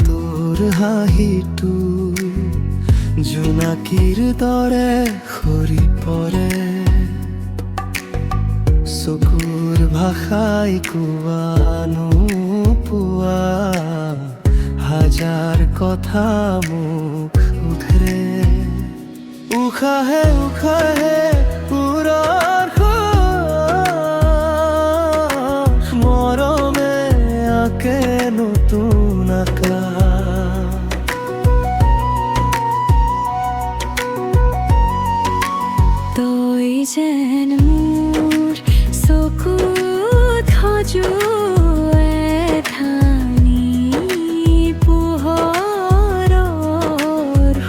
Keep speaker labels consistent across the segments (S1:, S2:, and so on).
S1: তোৰ হাঁহিটো জোনাকীৰ দৰে সৰি পৰে, চকুৰ ভাষাই কোৱা নোপোৱা হাজাৰ কথা মোক সোধে। উশাহে উশাহে উৰৰ মৰমে আঁকে নতুন আকাশ।
S2: তই যেন মোৰ চকুত সজোৱা ধানি পোহৰৰ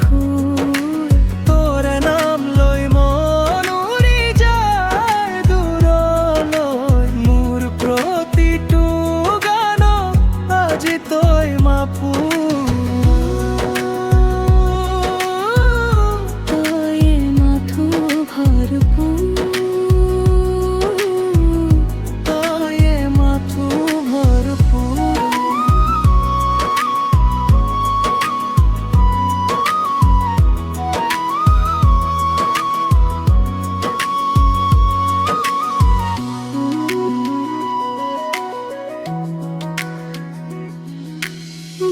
S2: সুৰ।
S1: তোৰে নাম লৈ মন উৰি যায় দূৰলৈ, মোৰ প্ৰতিটো গানত আজি তই মাপো।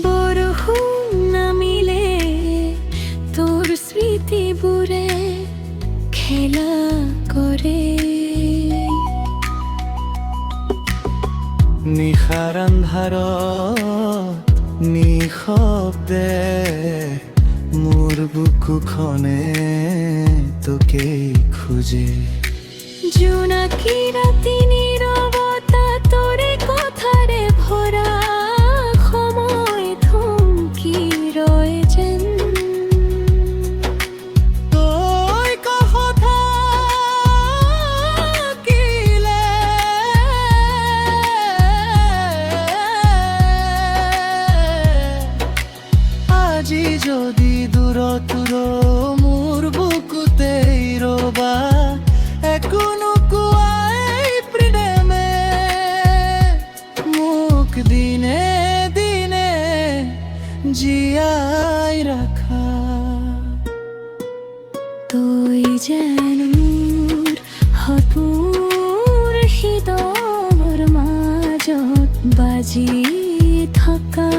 S2: বৰষুণ নামিলে তোৰ স্মৃতিবোৰে খেলা কৰে,
S1: নিশাৰ আন্ধাৰত নিশব্দে মোৰ বুকুখনে তোকেই খোজে।
S2: জোনাকী ৰাতি নীৰৱতা তোৰে কথাৰে ভৰা, সময় থমকি ৰয় যেন।
S1: তই কাষত থাকিলে আজি যদি দূৰত মোৰ বুকুতেই ৰবা, একো নোকোৱাই প্ৰেমে মোক দিনে দিনে জীয়াই ৰাখা।
S2: তই যেন মোৰ সপোনৰ হৃদয়ৰ মাজত বাজি থকা